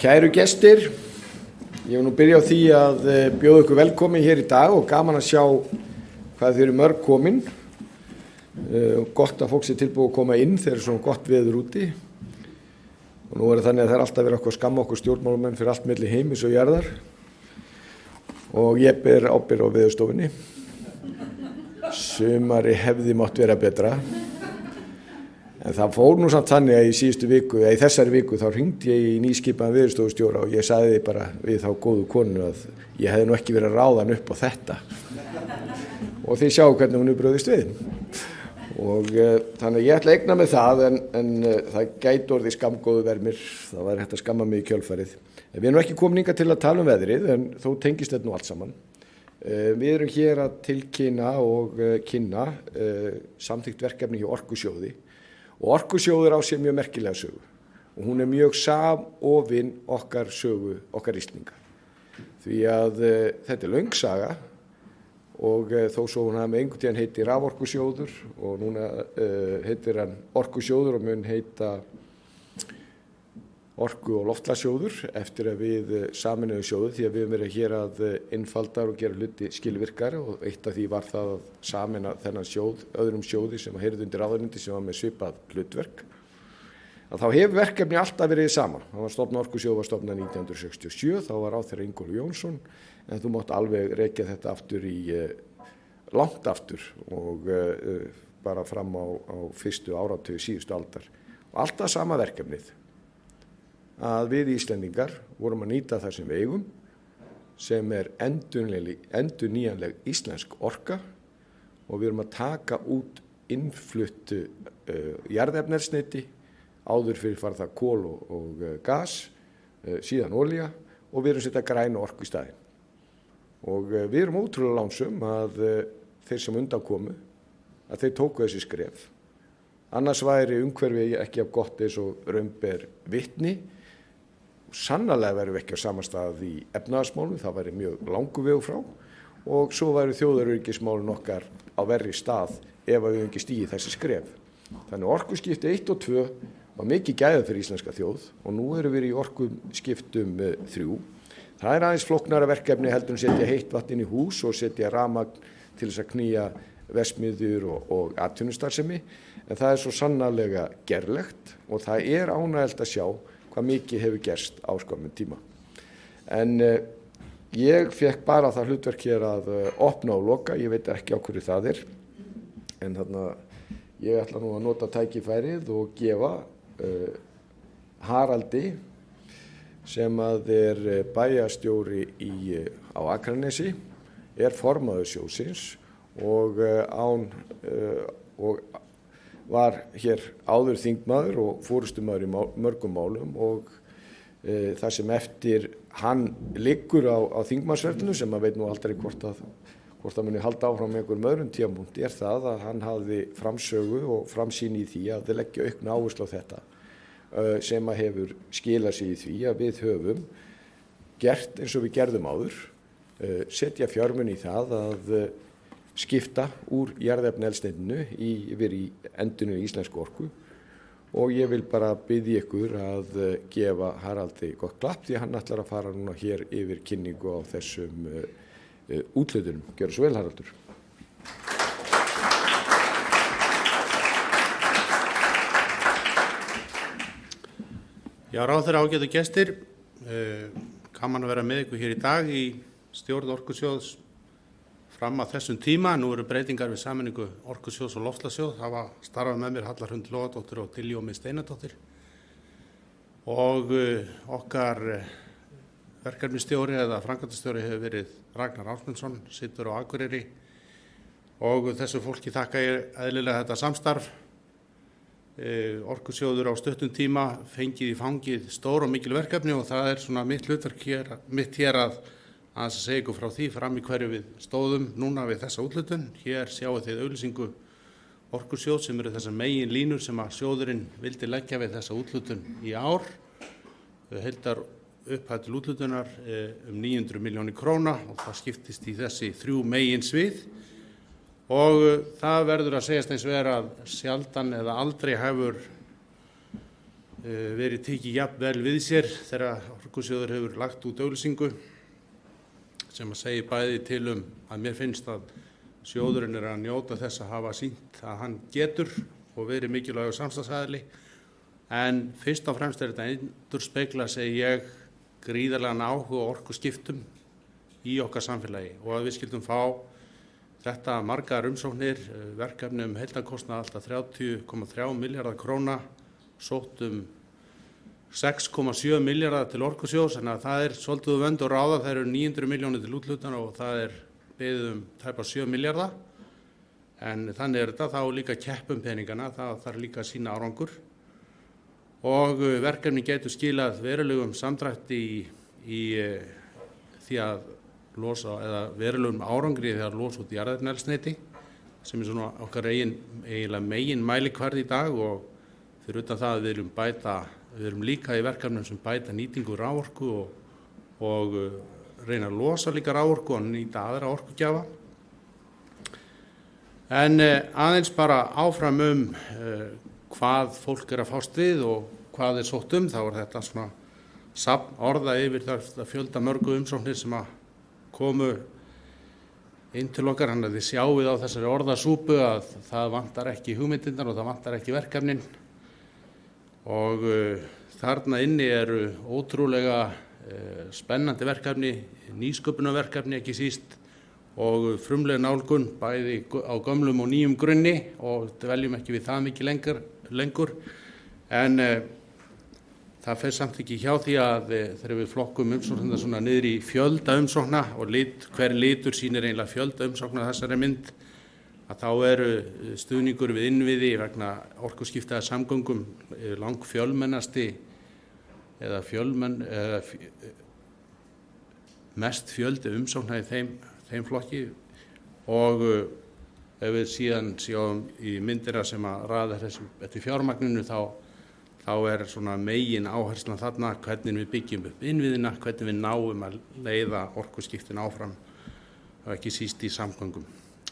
Kæru gestir, ég vil nú byrja á því að bjóða ykkur velkomin hér í dag og gaman að sjá hvað þið eru mörg komin. Gott að fólk sé tilbúið að koma inn þegar svona gott veður úti. Og nú þannig að það alltaf verið okkur að skamma okkur stjórnmálamenn fyrir allt milli heimis og jarðar. Og ég ber ábyrgð á Veðurstofunni. Sumari hefði mátt vera betra. En það fór nú samt þannig að í þessari viku þá hringdi ég í nýskipaðan veðurstofustjóra og ég sagði bara við þá góðu konu að ég hefði nú ekki verið að ráða hann upp á þetta. Og þið sjáu hvernig hún brugðist við. Og þannig að ég ætla að eigna með það en það gæti orðið skammgóðu vermir, það var hægt að skamma mig í kjölfarið. Við erum ekki komin hingað til að tala veðrið en þó tengist þetta nú allt saman. Við erum hér að tilkynna og kynna samþykkt verkefni hjá Orkusjóði. Og Orkusjóður á sér mjög merkilega sögu og hún mjög samofin okkar sögu, okkar Íslendinga. Því að þetta löng saga og þó svo hún hafi einhvern tíðan heiti Raforkusjóður og núna heitir hann Orkusjóður og mun heita Orku- og loftslagssjóður eftir að við sameinuðum sjóður því að við höfum verið hér að einfalda og gera hluti skilvirkari og eitt af því var það að sameina þennan sjóð, öðrum sjóði sem heyrði undir ráðuneyti sem var með svipað hlutverk. Að þá hefur verkefni alltaf verið sama. Það var stofnað Orkusjóður var stofnað 1967, þá var ráðherra Ingólfur Jónsson en þú mátt alveg rekja þetta aftur langt aftur og bara fram á fyrstu áratug síðustu aldar. Og alltaf sama verkefnið. Að við Íslendingar vorum að nýta það sem við eigum sem endurnýjanleg íslensk orka og við erum að taka út innfluttu jarðefnaeldsneyti, áður fyrir var það kol og gas, síðan olía og við erum að setja græna orku í staðinn. Og við erum ótrúlega lánsum að þeir sem undan komu, að þeir tóku þessi skref. Annars væri umhverfi ekki af gott eins og raun ber vitni. Sannarlega verðum við ekki á sama stað í efnahagsmálum, það væri mjög langur vegur frá og svo væru þjóðaröryggismálin okkar á verri stað ef við höfum ekki stigið þessi skref. Þannig orkuskipti 1 og 2 var mikið gæða fyrir íslenska þjóð og nú erum við í orkuskiptum 3. Það aðeins flóknara verkefni heldur en setja heitt vatn inn í hús og setja rafmagn til þess að knýja verksmiðjur og atvinnustarfsemi en það svo sannarlega gerlegt og það ánægjulegt að sjá hvað mikið hefur gerst á skömmum tíma. En ég fekk bara það hlutverk hér að opna og loka, ég veit ekki á hverju það en þarna ég ætla nú að nota tækifærið og gefa Haraldi sem að bæjarstjóri á Akranesi, formaður sjóðsins og var hér áður þingmaður og forystumaður í mörgum málum og það sem eftir hann liggur á þingmannsferlinu sem maður veit nú aldrei hvort það muni halda áfram með einhverjum öðrum tímapunkti það að hann hafði framsögu og framsýn í því að leggja aukna áherslu á þetta sem að hefur skilað sig í því að við höfum gert eins og við gerðum áður, setja fjármuni í það að skipta úr jarðefnaeldsneytinu yfir í endurnýjanlega íslensku orku og ég vil bara biðja ykkur að gefa Haraldi gott klapp því hann ætlar að fara núna hér yfir kynningu á þessum úthlutunum. Gjörðu svo vel, Haraldur. Já, ráðherra ágætu gestir, gaman að vera með ykkur hér í dag í stjórn Orkusjóðs fram að þessum tíma. Nú eru breytingar við sameiningu Orkusjóðs og loftslagssjóðs. Það var starfað með mér Halla Hrund Logadóttir og Diljá Steinadóttir. Og okkar verkefnisstjóri eða framkvæmdastjóri hefur verið Ragnar Ásmundsson, situr á Akureyri. Og þessu fólki þakka ég eðlilega þetta samstarf. Orkusjóður á stuttum tíma fengið í fangið stór og mikil verkefni og það svona mitt hlutverk hér að segja ykkur frá því fram í hverju við stóðum núna við þessa úthlutun. Hér sjáu þið auglýsingu Orkusjóðs sem eru þessar megin línur sem að sjóðurinn vildi leggja við þessa úthlutun í ár. Heildar upphæð til úthlutunar 900 milljónir króna og það skiptist í þessi 3 megin svið. Og það verður að segjast eins og að sjaldan eða aldrei hefur verið tekið jafn vel við sér þegar Orkusjóður hefur lagt út auglýsingu sem að segja bæði til að mér finnst að sjóðurinn að njóta þess að hafa sýnt að hann getur og verið mikilvægur samstarfsaðili, en fyrst og fremst þetta endurspegla, segi ég, gríðarlegan áhuga á orkuskiptum í okkar samfélagi og að við skildum fá þetta margar umsóknir, verkefni heildarkostnað alltaf 30,3 milljarðar króna, sótt 6,7 milljarðar til Orkusjóðs, þannig að það svolítið vönd og ráða, það eru 900 milljónir til úthlutana og það beðið tæpa 7 milljarða, en þannig þetta, þá líka keppum peningana, það þarf líka að sýna árangur og verkefni getur skilað verulegum samdrætti í því að losa, eða verulegum árangri því að losa út jarðefnaeldsneyti sem svona okkar eiginlega megin mælikvarði í dag, og fyrir utan það við erum líka í verkefnum sem bæta nýtingu raforku og reyna að losa líka raforku og nýta aðra orkugjafa. En aðeins bara áfram hvað fólk að fást við og hvað sótt þá þetta svona safn orða yfir það fjölda mörgu umsóknir sem að komu inn til okkar, þannig að þið sjáið á þessari orðasúpu að það vantar ekki hugmyndirnar og það vantar ekki verkefnin, og þarna inni eru ótrúlega spennandi verkefni, nýsköpunarverkefni ekki síst, og frumleg nálgun bæði á gömlum og nýjum grunni, og dveljum ekki við það mikið lengur, en það fer samt ekki hjá því að þegar við flokkum umsóknirnar svona niður í fjölda umsókna og hver litur sýnir eiginlega fjölda umsókna þessari mynd, að þá eru stuðningur við innviði vegna orkuskiptaða samgöngum langfjölmennasti eða mest fjöldi umsókna í þeim flokki, og ef við síðan sjáum í myndina sem að raða þessu eftir fjármagninu, þá svona megin áherslan þarna hvernig við byggjum upp innviðina, hvernig við náum að leiða orkuskiptin áfram og ekki síst í samgöngum.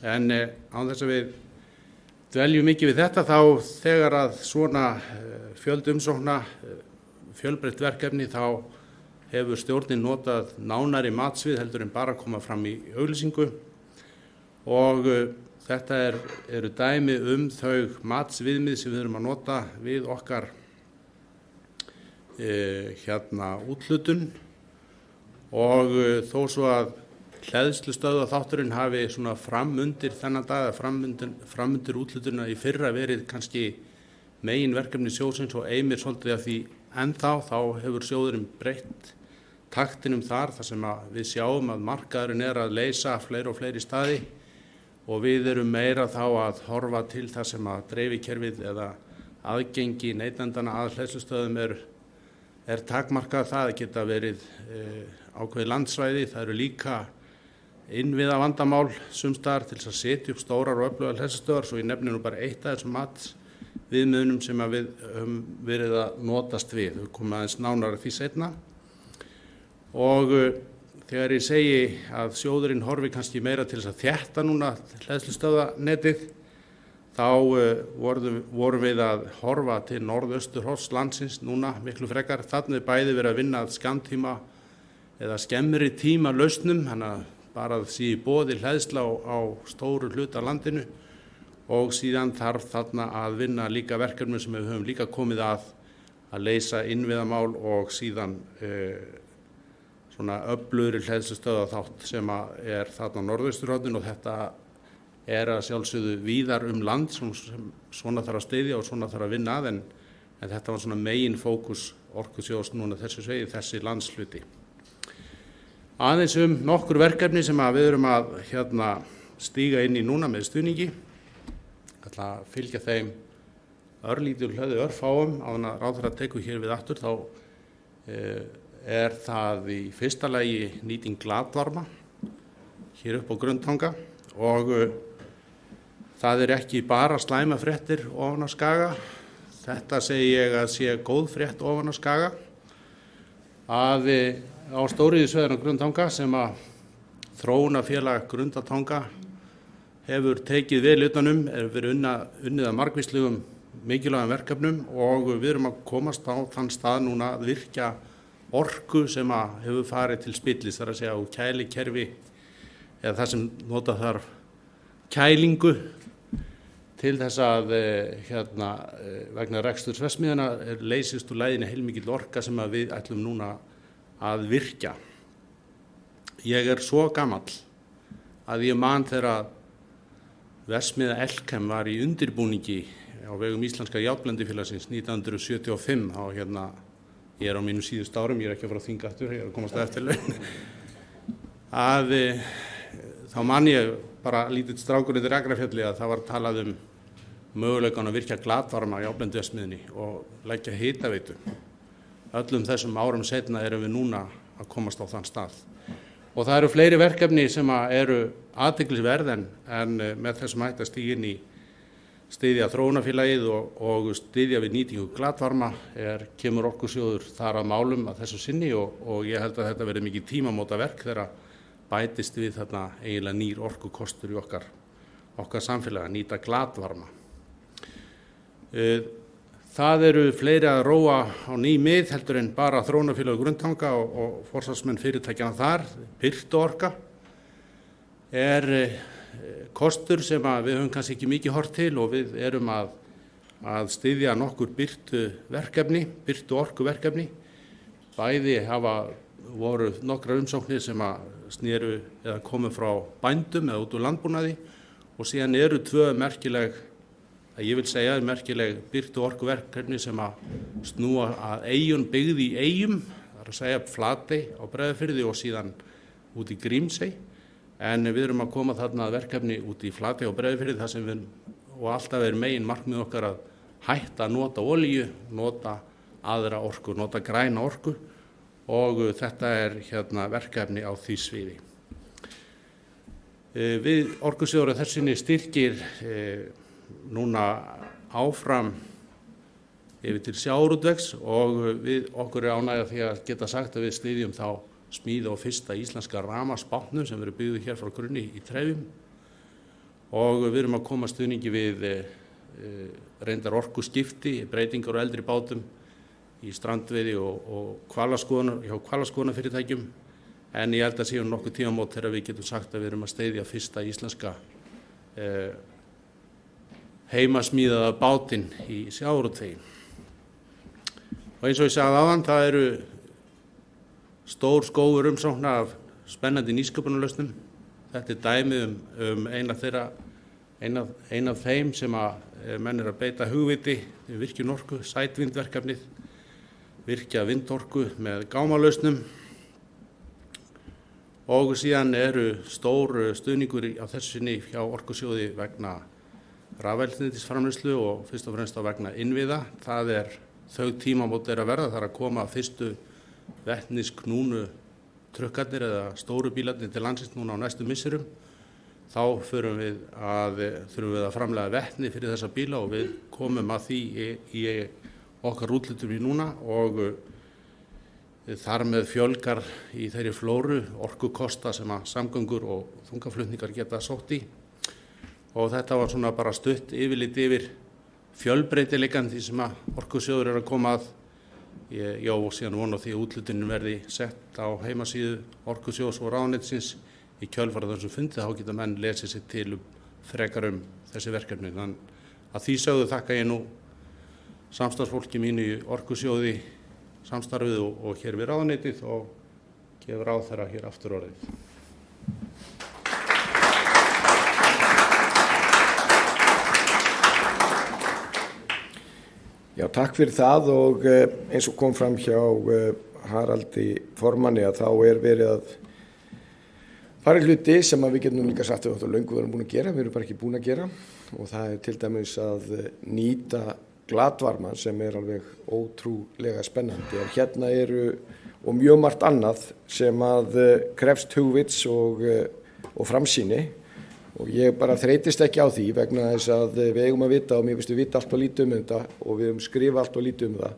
En án þess að við dveljum mikið við þetta, þá þegar að svona fjöldi umsókna, fjölbreytt verkefni, þá hefur stjórnin notað nánari matsvið heldur en bara koma fram í auglýsingu, og þetta eru dæmi þau matsviðmið sem við erum að nota við okkar úthlutun, og þó svo að hleðslustöðvaþátturinn hafi svona framundir þennan dag, framundir úthlutuna í fyrra verið kannski meginverkefni sjóðsins og eimir svolítið af því ennþá, þá hefur sjóðurinn breytt taktinum þar sem að við sjáum að markaðurinn að leysa fleiri og fleiri staði, og við erum meira þá að horfa til það sem að dreifikerfið eða aðgengi neytendana að hleðslustöðum er takmarkað. Það geta verið ákveðið landsvæði, það eru líka innviða vandamál sumstaðar til að setja upp stórar og öflugar hleðslustöðvar, svo ég nefni nú bara eitt af þessum matsviðmiðunum sem að við höfum verið að notast við. Við komum aðeins nánar að því seinna, og þegar ég segi að sjóðurinn horfi kannski meira til þess að þétta núna hleðslustöðvanetið, þá vorum við að horfa til norðausturhorns landsins núna miklu frekar. Þarna bæði verið að vinna að skammtíma eða skemmri tíma lausnum, þannig að bara að sé í boði hleðsla á stóru hluta landinu, og síðan þarf þarna að vinna líka verkefnum sem við höfum líka komið að leysa innviðamál, og síðan svona öflugri hleðslustöðvaþátt sem þarna á norðausturhorninu, og þetta að sjálfsögðu víðar land sem svona þarf að styðja og svona þarf að vinna að, en þetta var svona megin fókus Orkusjóðs núna þessi landshluti. Aðeins nokkur verkefni sem við erum að stíga inn í núna með stuðningi, ætla að fylgja þeim örlítið örfáum áður en ráðherra tekur hér við aftur. Þá það í fyrsta lagi nýting glatvarma hér upp á Grundtanga, og það ekki bara slæma fréttir ofan á Skaga. Þetta segi ég að sé góð frétt ofan á Skaga, að á stóriðjusvæðinu á Grundtanga sem að þróunarfélag Grundartanga hefur tekið vel utanum, verið unnið að margvíslegum mikilvægum verkefnum og við erum að komast á þann stað núna að virkja orku sem að hefur farið til spillis, þar að segja á kælikerfi eða það sem nota þarf kælingu til þess að vegna reksturs verksmiðjunnar leysist úr læginni heilmikill orka sem að við ætlum núna að virkja. Ég er svo gamall að ég man þegar verksmiðja Elkem var í undirbúningi á vegum Íslenska járnblendifélagsins 1975 á ég er á mínum síðust árum, ég er ekki að fara að þynga aftur, ég er að komast að eftir laun, þá man ég bara lítill strákur undir Akrafjalli að það var talað möguleikann að virkja glatvarma á járnblendiverksmiðjunni og leggja hitaveitu. Öllum þessum árum seinna erum við núna að komast á þann stað. Og það eru fleiri verkefni sem eru athyglisverð en með þessum hætti að stíga inn í styðja þróunarfélagið og styðja við nýtingu glatvarma kemur Orkusjóður þar að málum að þessu sinni og ég held að þetta verði mikið tímamótaverk þegar bætist við þarna eiginlega nýr orkukostur í okkar samfélagi að nýta glatvarma. Það eru fleiri að róa á ný mið heldur en bara þróunarfélagið Grundtanga og forsvarsmenn fyrirtækjanna þar. Birtuorka kostur sem við höfum kannski ekki mikið hort til og við erum að styðja nokkur birtuorkuverkefni. Bæði voru nokkrar umsóknir sem sneru eða komu frá bændum eða út úr landbúnaði og síðan eru tvö merkileg birtuorkuverkefni sem snúa að eyjum byggð í eyjum, það að segja Flatey á Breiðafirði og síðan út í Grímsey. En við erum að koma þarna að verkefni út í Flatey og Breiðafirði þar sem og alltaf megin markmið okkar að hætta að nota olíu, nota aðra orku, nota græna orku og þetta verkefni á því sviði. Við Orkusjóður þessinni styrkir núna áfram yfir til sjávarútvegs og okkur ánægja því að geta sagt að við styðjum þá smíði á fyrsta íslenska rafmagnsbátnum sem verður byggður hér frá grunni í Trefjum og við erum að koma stuðningi við reyndar orkuskipti, breytingar á eldri bátum í strandveiði og hvalaskoðunarfyrirtækjum en ég held að séu nokkuð tímamót þegar við getum sagt að við erum að styðja fyrsta íslenska heimasmíðaða bátinn í sjávarútvegi. Og eins og ég sagði áðan, það eru stór skógur umsókna af spennandi nýsköpunarlausnum. Þetta dæmi ein af þeim sem menn að beita hugviti, virkjun orku, sætvindverkefnið, virkja vindorku með gámalausnum og síðan eru stór stuðningur á þessu sinni hjá Orkusjóði vegna rafeldsneytisframleiðslu og fyrst og fremst vegna innviða. Þau tímamót að verða, það að koma fyrstu vetnisknúnu trukkarnir eða stóru bílarnir til landsins núna á næstu misserum. Þá þurfum við að framleiða vetni fyrir þessa bíla og við komum að því í okkar útlutum í núna og þar með fjölgar í þeirri flóru orkukosta sem að samgöngur og þungaflutningar geta sótt í. Og þetta var svona bara stutt yfirlit yfir fjölbreytileikann því sem að Orkusjóður að koma að. Ég á síðan von á því að úthlutinin verði sett á heimasíðu Orkusjóðs og ráðuneytisins í kjölfar af þessum fundi, þá geta menn lesið sér til frekar þessi verkefni. Þannig að því sögðu þakka ég nú samstarfsfólki mínu í Orkusjóði samstarfið og hér við ráðuneytið og gefur ráðherra hér aftur orðið. Já, takk fyrir það og eins og kom fram hjá Haraldi formanni að þá verið að fara hluti sem við getum líka sagt að við löngu erum búin að gera, við erum bara ekki búin að gera og það til dæmis að nýta glatvarma sem alveg ótrúlega spennandi. En hérna og mjög margt annað sem að krefst hugvits og framsýni. Og ég bara þreytist ekki á því vegna þess að við eigum að vita og mér finnst við vita allt og lítið um þetta og við höfum skrifað allt og lítið um það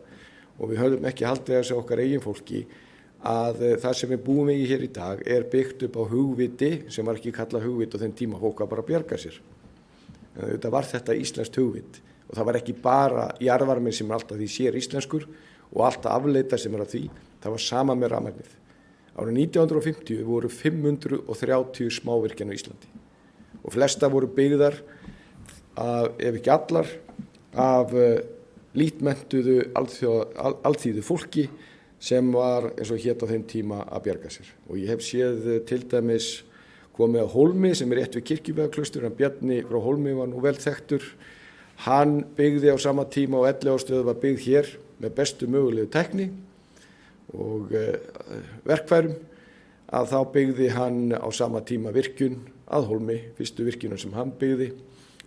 og við höfum ekki haldið þessu okkar eigin fólki að það sem við búum við hér í dag byggt upp á hugviti sem var ekki kallað hugvit á þeim tíma fólk að bara bjarga sér. Þetta var þetta íslenskt hugvit og það var ekki bara jarðvarminn sem alltaf því sér íslenskur og alltaf afleita sem af því, það var sama með rafmagnið. Árið 1950 voru 530 smávirkjanir á Íslandi og flesta voru byggðar ef ekki allar af lítmenntuðu alþýðu fólki sem var eins og hét á þeim tíma að bjarga sér. Og ég hef séð til dæmis komið á Hólmi sem rétt við Kirkjubeðaklaustur, en Bjarni frá Hólmi var nú vel þekktur. Hann byggði á sama tíma og Elliðaárstöð var byggð hér með bestu mögulegu tækni og verkfærum, að þá byggði hann á sama tíma virkjun að Hólmi, fyrstu virkjunum sem hann byggði,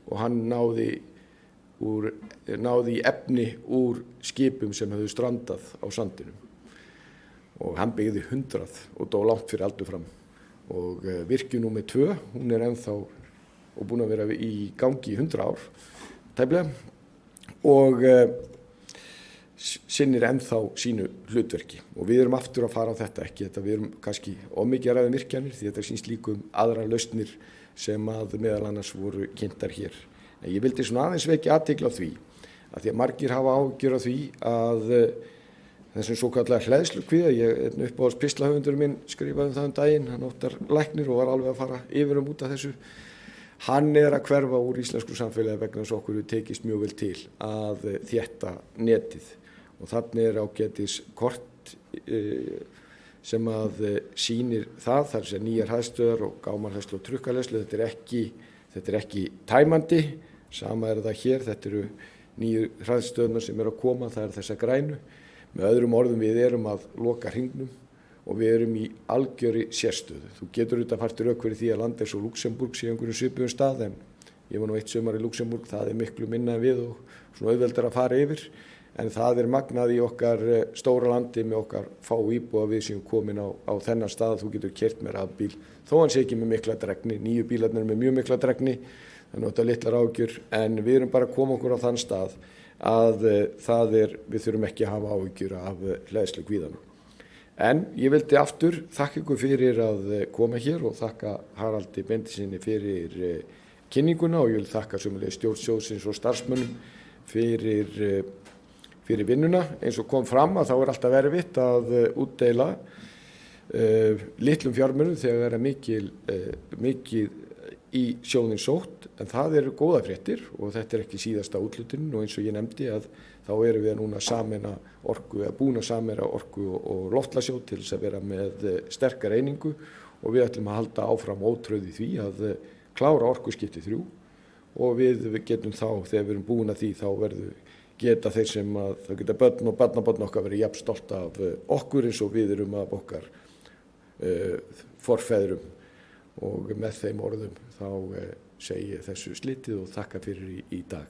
og hann náði í efni úr skipum sem hefðu strandað á sandinum. Og hann byggði 100 og dó langt fyrir aldur fram. Og virkjun númer 2, hún ennþá og búin að vera í gangi í 100 ár, tæplega, og sinnir ennþá sínu hlutverki. Og við erum aftur að fara á þetta, ekki þetta, við erum kannski ómikið að ræða virkjanir, því þetta sýnst líka aðra lausnir sem að meðal annars voru kynntar hér. En ég vildi svona aðeins vekja athygli á því, að því að margir hafa áhyggjur af því að þessum svo kallega hleðslukvíða, ég uppáhalds pislahöfundur minn skrifaði það daginn, hann óttar læknir og var alveg að fara yfir út af þessu. Hann að hverfa úr íslensku samfélagi vegna þess að okkur tekist mjög vel til að þétta netið. Og þannig ágætis kort sem að sýnir það, þar sem nýjar hæðstöðar og gámarhæðslu og trukkaleiðslu, þetta er ekki tæmandi, sama það hér, þetta eru nýju hæðstöðnar sem að koma, það þessa grænu. Með öðrum orðum, við erum að loka hringnum og við erum í algjöri sérstöðu. Þú getur auðvitað fært rök fyrir því að land eins og Luxemburg sé einhverjum svipuðum stað, en ég var nú eitt sumar í Luxemburg, það miklu minna en við og svona auðveldar að fara yfir. En það magnað í okkar stóra landi með okkar fá íbúa við sem komin á þennan stað að þú getur keyrt með rafbíl. Þó hann sé ekki með mikla dregni, nýju bílarnir með mjög mikla dregni, þannig að þetta litlar áhyggjur, en við erum bara að koma okkur á þann stað að við þurfum ekki að hafa áhyggjur af hleðslukvíðanum. En ég vildi aftur þakka ykkur fyrir að koma hér og þakka Haraldi Benediktssyni fyrir kynninguna, og ég vil þakka sömuleiðis stjórn sjóðsins og starfsmönnum fyrir vinnuna. Eins og kom fram að þá alltaf erfitt að útdeila litlum fjármunum þegar mikið í sjóðinn sótt, en það eru góða fréttir og þetta ekki síðasta úthlutun, og eins og ég nefndi að þá erum við núna búin að sameina orku og loftslagssjóð til þess að vera með sterkar einingu, og við ætlum að halda áfram ótröð í því að klára orkuskipti 3, og við getum þá, þegar við erum búin að því, þá geta þeir sem að það geta börn og barnabörn okkar verið jafn stolt af okkur eins og við erum af okkar forfeðrum. Og með þeim orðum þá segi ég þessu slitið og þakka fyrir í dag.